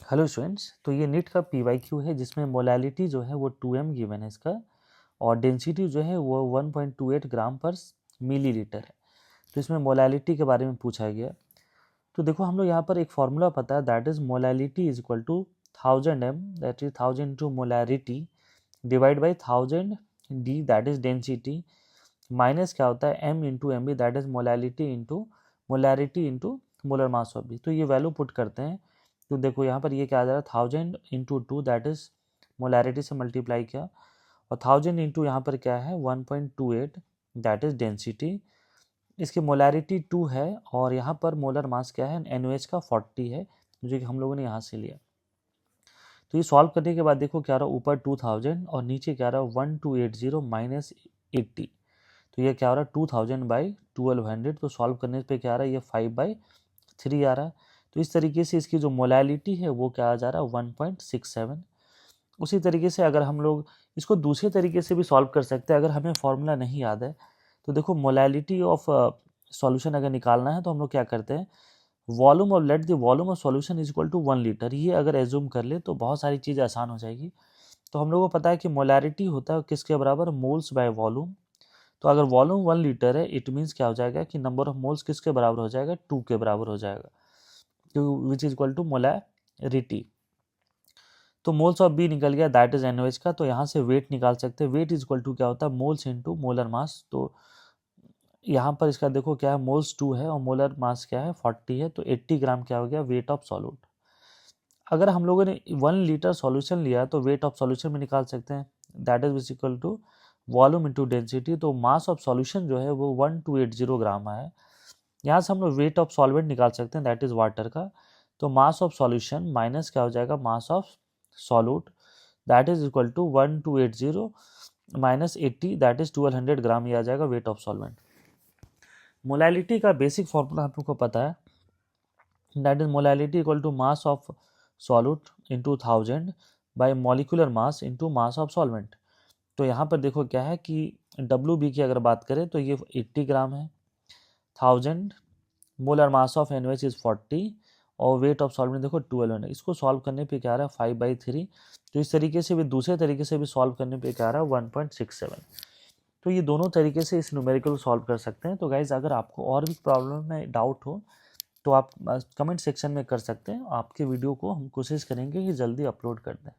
Hello students, तो ये NEET का PYQ है जिसमें मोलैलिटी जो है वो 2m गिवन है इसका, और डेंसिटी जो है वो 1.28 ग्राम पर मिलीलीटर है। तो इसमें मोलैलिटी के बारे में पूछा गया। तो देखो हम लोग यहाँ पर एक फार्मूला पता है, that is molality is equal to 1000m, that is 1000 into molarity divide by 1000 d, that is density, minus क्या होता है m into M B, that is molality into molarity into molar mass of B. तो ये value put करते हैं तो देखो यहाँ पर ये क्या आ जा रहा है, 1000 इंटू 2 दैट इज मोलैरिटी से मल्टीप्लाई किया, और 1000 इंटू यहाँ पर क्या है 1.28 दैट इज डेंसिटी, इसकी मोलैरिटी 2 है, और यहाँ पर मोलर मास क्या है NaOH का 40 है, जो कि हम लोगों ने यहाँ से लिया। तो ये सॉल्व करने के बाद देखो क्या रहा, ऊपर 2000 और नीचे क्या रहा 1280 माइनस 80, तो ये क्या हो रहा है 2000 बाई 1200। तो सॉल्व करने पे क्या आ रहा है, ये 5/3 आ रहा है। तो इस तरीके से इसकी जो मोलैलिटी है वो क्या आ जा रहा है 1.67। उसी तरीके से अगर हम लोग इसको दूसरे तरीके से भी सॉल्व कर सकते हैं, अगर हमें फॉर्मूला नहीं याद है तो देखो मोलैलिटी ऑफ सॉल्यूशन अगर निकालना है तो हम लोग क्या करते हैं, volume of let the volume of solution is equal to 1 litre, ये अगर एज्यूम कर ले तो बहुत सारी चीज़ें आसान हो जाएगी। तो हम लोगों को पता है कि मोलैरिटी होता है किसके बराबर, मोल्स बाय वॉल्यूम। तो अगर वॉल्यूम 1 लीटर है इट मीन्स क्या हो जाएगा कि नंबर ऑफ मोल्स किसके बराबर हो जाएगा, 2 के बराबर हो जाएगा, which is equal to molarity. तो मोल्स ऑफ बी निकल गया दैट इज NaOH का। तो यहाँ से वेट निकाल सकते हैं, वेट इज इक्वल टू क्या होता है मोल्स इनटू मोलर मास। तो यहाँ पर इसका देखो क्या है, मोल्स 2 है और मोलर मास क्या है 40 है, तो 80 ग्राम क्या हो गया वेट ऑफ सॉल्यूट। अगर हम लोगों ने 1 लीटर सॉल्यूशन लिया तो वेट ऑफ सॉल्यूशन में निकाल सकते हैं, that is equal to volume into density. तो मास ऑफ सॉल्यूशन जो है वो 1280 ग्राम है। यहाँ से हम लोग वेट ऑफ सॉल्वेंट निकाल सकते हैं, दैट इज वाटर का। तो मास ऑफ सॉल्यूशन माइनस क्या हो जाएगा mass of solute, that is equal to 1280 minus 80 that is 1200 gram, ये आ जाएगा वेट ऑफ सॉल्वेंट। मोलैलिटी का बेसिक फॉर्मूला आप लोग को पता है, that is molality equal to mass of solute into 1000 by molecular mass into mass of solvent. तो यहाँ पर देखो क्या है कि WB की अगर बात करें तो ये 80 ग्राम है, 1000 molar mass of NaOH is 40 और वेट ऑफ सॉल्वेंट देखो 1200। इसको सॉल्व करने पे क्या आ रहा है 5/3। तो इस तरीके से भी दूसरे तरीके से भी सॉल्व करने पे क्या आ रहा है 1.67। तो ये दोनों तरीके से इस न्यूमेरिकल को सॉल्व कर सकते हैं। तो गाइज अगर आपको और भी प्रॉब्लम में डाउट हो तो आप कमेंट सेक्शन में कर सकते हैं, आपके वीडियो को हम कोशिश करेंगे कि जल्दी अपलोड कर दें।